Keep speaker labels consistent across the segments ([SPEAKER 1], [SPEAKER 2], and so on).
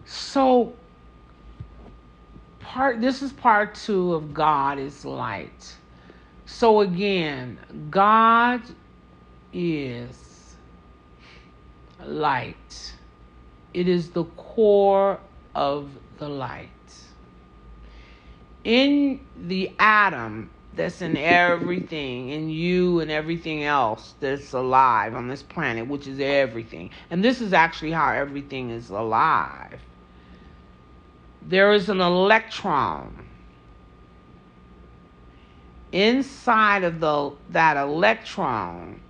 [SPEAKER 1] So this is part two of God is light. So again, God is light. It is the core of the light. In the atom that's in everything, in you and everything else that's alive on this planet, which is everything. And this is actually how everything is alive. There is an electron. Inside of that electron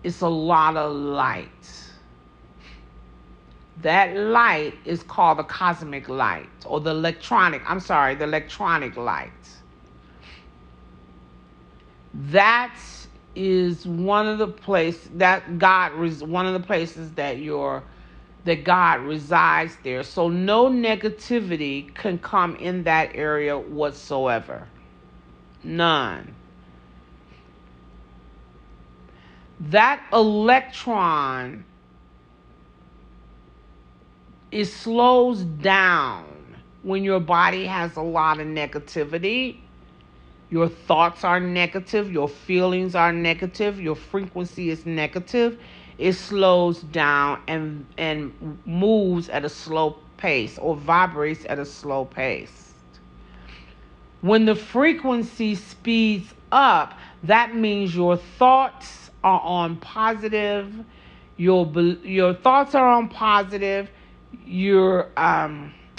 [SPEAKER 1] is a lot of light. That light is called the cosmic light, or the electronic light. That is one of the places that God resides there. So no negativity can come in that area whatsoever. None. That electron, it slows down when your body has a lot of negativity. Your thoughts are negative, your feelings are negative, your frequency is negative. It slows down and moves at a slow pace, or vibrates at a slow pace. When the frequency speeds up, that means your thoughts are on positive. Your thoughts are on positive. You're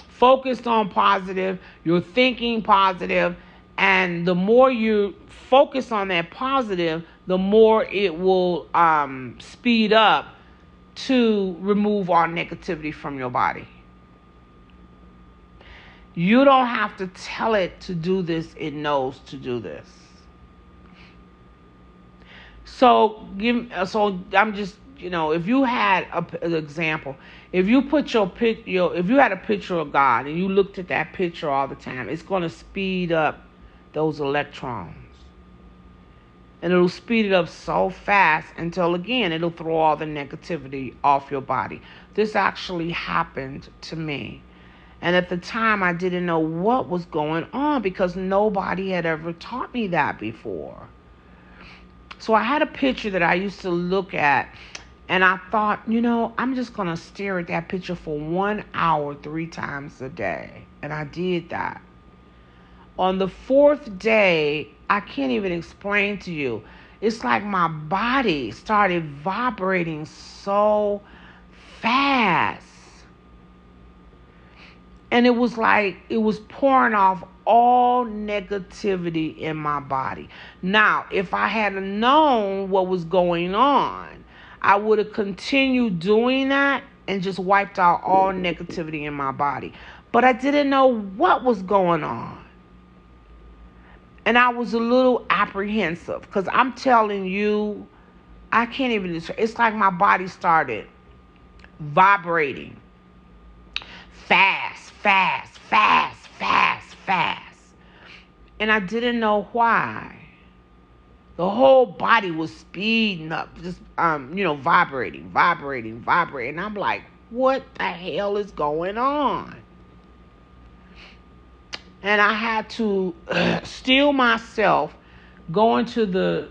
[SPEAKER 1] focused on positive. You're thinking positive. And the more you focus on that positive, the more it will speed up to remove all negativity from your body. You don't have to tell it to do this. It knows to do this. So I'm just, if you had an example, if you put if you had a picture of God and you looked at that picture all the time, it's going to speed up those electrons. And it'll speed it up so fast until, again, it'll throw all the negativity off your body. This actually happened to me. And at the time, I didn't know what was going on because nobody had ever taught me that before. So I had a picture that I used to look at, and I thought, I'm just going to stare at that picture for 1 hour 3 times a day. And I did that. On the 4th day, I can't even explain to you. It's like my body started vibrating so fast. And it was like it was pouring off all negativity in my body. Now, if I had known what was going on, I would have continued doing that and just wiped out all negativity in my body. But I didn't know what was going on. And I was a little apprehensive because I'm telling you, I can't even describe. It's like my body started vibrating fast, fast, fast, fast, fast. And I didn't know why. The whole body was speeding up, just, vibrating. And I'm like, what the hell is going on? And I had to steel myself, go into the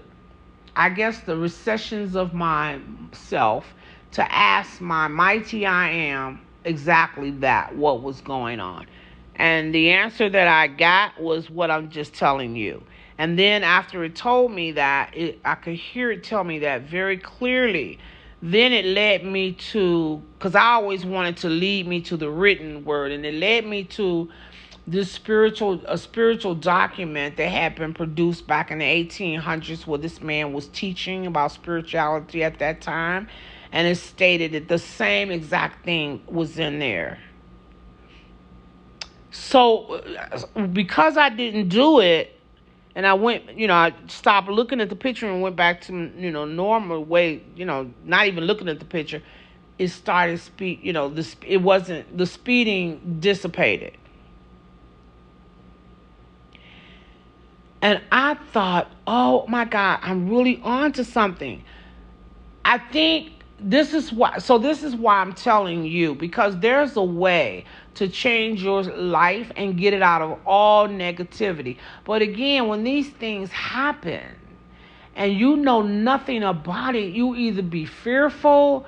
[SPEAKER 1] recessions of myself to ask my mighty I am exactly that, what was going on. And the answer that I got was what I'm just telling you. And then after it told me that, I could hear it tell me that very clearly. Then it led me to, because I always wanted to lead me to the written word, and it led me to this spiritual document that had been produced back in the 1800s, where this man was teaching about spirituality at that time, and it stated that the same exact thing was in there. So because I didn't do it, and I went, I stopped looking at the picture and went back to, normal way, not even looking at the picture, it started the speeding dissipated. And I thought, oh my God, I'm really on to something. I think this is why I'm telling you, because there's a way to change your life and get it out of all negativity. But again, when these things happen and you know nothing about it, you either be fearful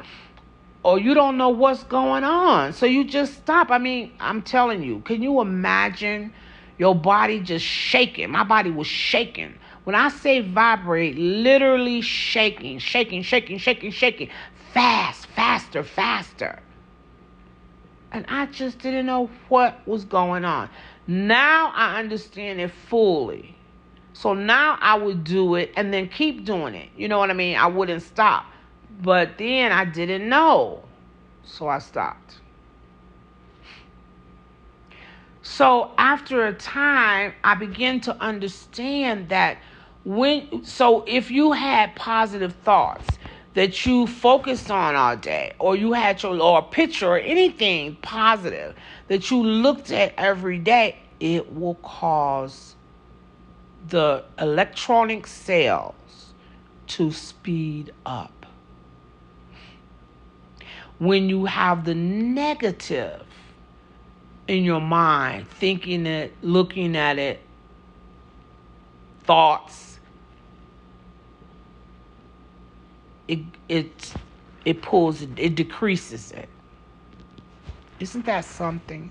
[SPEAKER 1] or you don't know what's going on. So you just stop. I mean, I'm telling you, can you imagine your body just shaking? My body was shaking. When I say vibrate, literally shaking, shaking, shaking, shaking, shaking, fast, faster, faster. And I just didn't know what was going on. Now I understand it fully. So now I would do it and then keep doing it. You know what I mean? I wouldn't stop. But then I didn't know. So I stopped. So after a time, I began to understand that if you had positive thoughts that you focused on all day, or you had or a picture or anything positive that you looked at every day, it will cause the electronic cells to speed up. When you have the negative in your mind, thinking it, looking at it, thoughts, it pulls it decreases it. Isn't that something?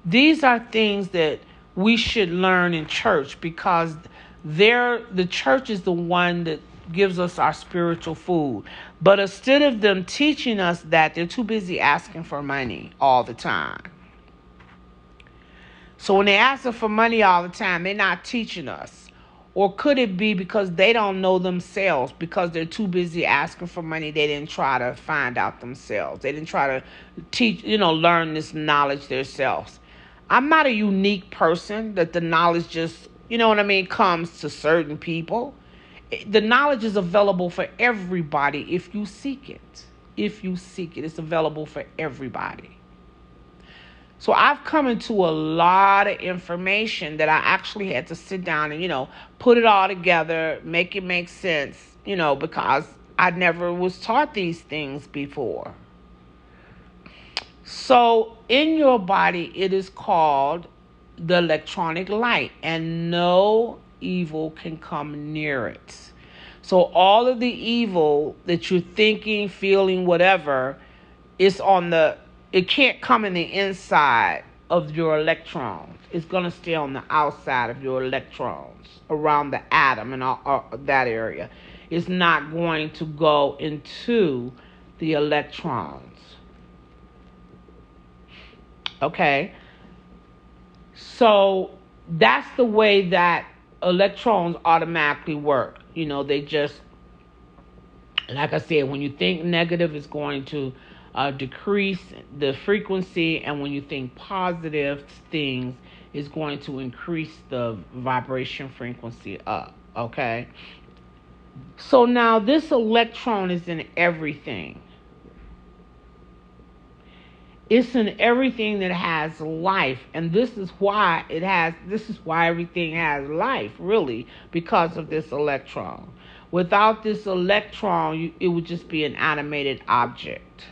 [SPEAKER 1] These are things that we should learn in church, because the church is the one that gives us our spiritual food. But instead of them teaching us that, they're too busy asking for money all the time. So when they're asking for money all the time, they're not teaching us. Or could it be because they don't know themselves, because they're too busy asking for money, they didn't try to find out themselves. They didn't try to learn this knowledge themselves. I'm not a unique person that the knowledge just, comes to certain people. The knowledge is available for everybody if you seek it. If you seek it, it's available for everybody. So I've come into a lot of information that I actually had to sit down and, put it all together, make it make sense, because I never was taught these things before. So in your body, it is called the electronic light, and no evil can come near it. So all of the evil that you're thinking, feeling, whatever, it can't come in the inside of your electrons. It's going to stay on the outside of your electrons, around the atom and all that area. It's not going to go into the electrons. Okay? So that's the way that electrons automatically work. They just, like I said, when you think negative, it's going to decrease the frequency, and when you think positive things, it's going to increase the vibration frequency up. Okay? So now this electron is in everything. It's in everything that has life, and this is why everything has life, really, because of this electron. Without this electron, it would just be an animated object.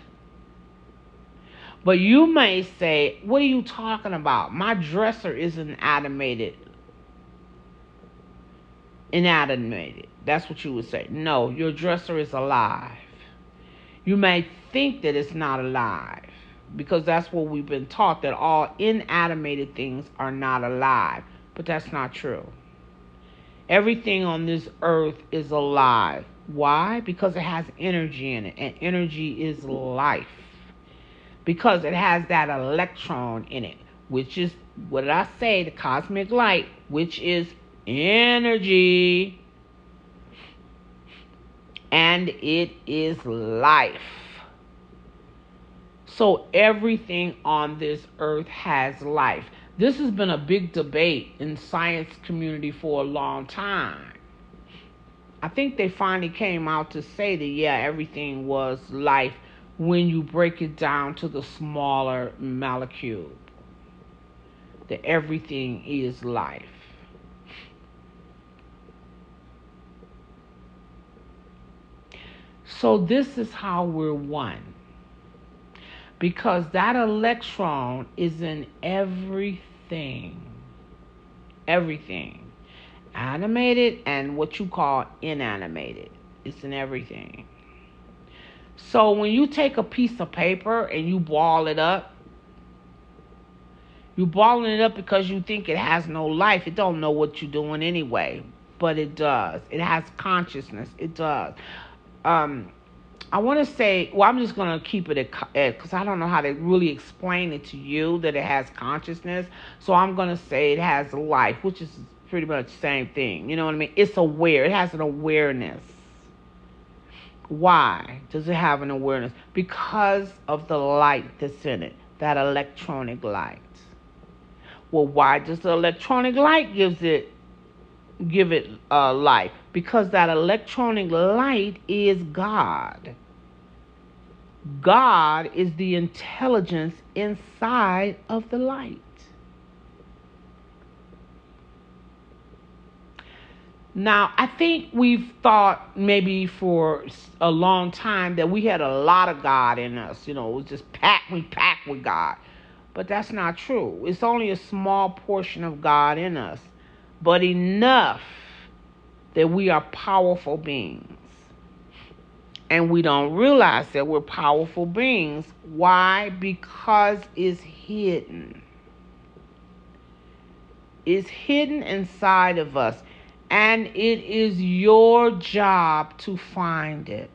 [SPEAKER 1] But you may say, what are you talking about? My dresser isn't inanimate. That's what you would say. No, your dresser is alive. You may think that it's not alive, because that's what we've been taught, that all inanimated things are not alive. But that's not true. Everything on this earth is alive. Why? Because it has energy in it, and energy is life. Because it has that electron in it, which is, what did I say? The cosmic light, which is energy. And it is life. So everything on this earth has life. This has been a big debate in science community for a long time. I think they finally came out to say that, everything was life when you break it down to the smaller molecule. That everything is life. So this is how we're one. Because that electron is in everything. Everything. Animated and what you call inanimated. It's in everything. So when you take a piece of paper and you ball it up, you're balling it up because you think it has no life. It don't know what you're doing anyway, but it does. It has consciousness. It does. I want to say, well, I'm just going to keep it at, because I don't know how to really explain it to you that it has consciousness. So I'm going to say it has life, which is pretty much the same thing. You know what I mean? It's aware. It has an awareness. Why does it have an awareness? Because of the light that's in it, that electronic light. Well, why does the electronic light give it life? Because that electronic light is God. God is the intelligence inside of the light. Now, I think we've thought maybe for a long time that we had a lot of God in us. You know, it was just we packed with God. But that's not true. It's only a small portion of God in us, but enough that we are powerful beings. And we don't realize that we're powerful beings. Why? Because it's hidden. It's hidden inside of us. And it is your job to find it.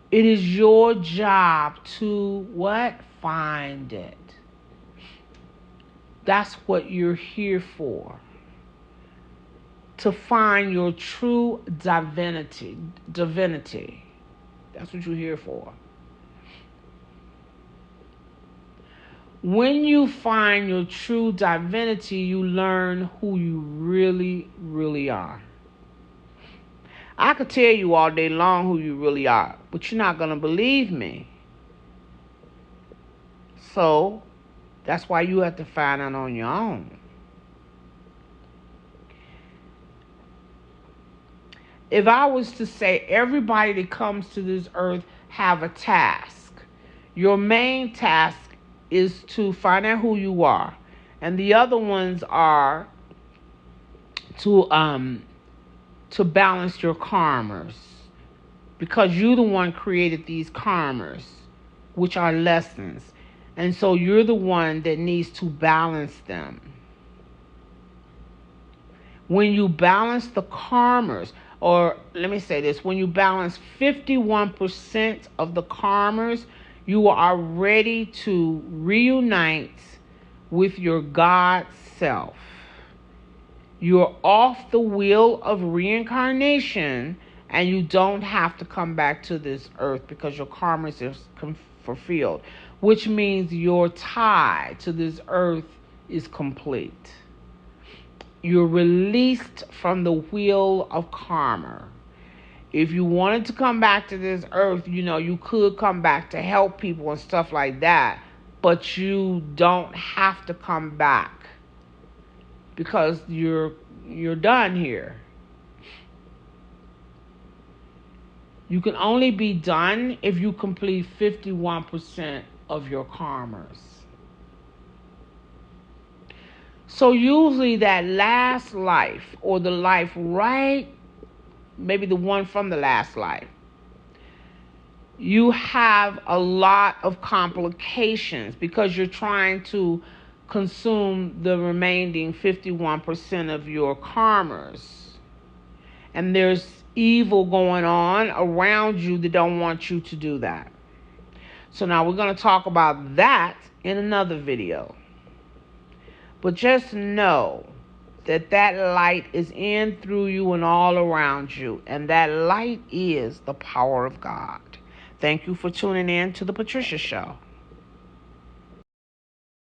[SPEAKER 1] It is your job to what? Find it. That's what you're here for. To find your true divinity. That's what you're here for. When you find your true divinity, you learn who you really, really are. I could tell you all day long who you really are, but you're not going to believe me. So, that's why you have to find out on your own. If I was to say everybody that comes to this earth have a task, your main task is to find out who you are. And the other ones are to balance your karmas. Because you're the one created these karmas, which are lessons. And so you're the one that needs to balance them. When you balance the karmas, or let me say this, when you balance 51% of the karmas, you are ready to reunite with your God self. You're off the wheel of reincarnation, and you don't have to come back to this earth because your karma is fulfilled, which means your tie to this earth is complete. You're released from the wheel of karma. If you wanted to come back to this earth, you know, you could come back to help people and stuff like that, but you don't have to come back because you're done here. You can only be done if you complete 51% of your karmas. So usually that last life, or the life right, maybe the one from the last life, you have a lot of complications because you're trying to consume the remaining 51% of your karmas. And there's evil going on around you that don't want you to do that. So now we're going to talk about that in another video. But just know that that light is in, through you, and all around you. And that light is the power of God. Thank you for tuning in to The Patricia Show.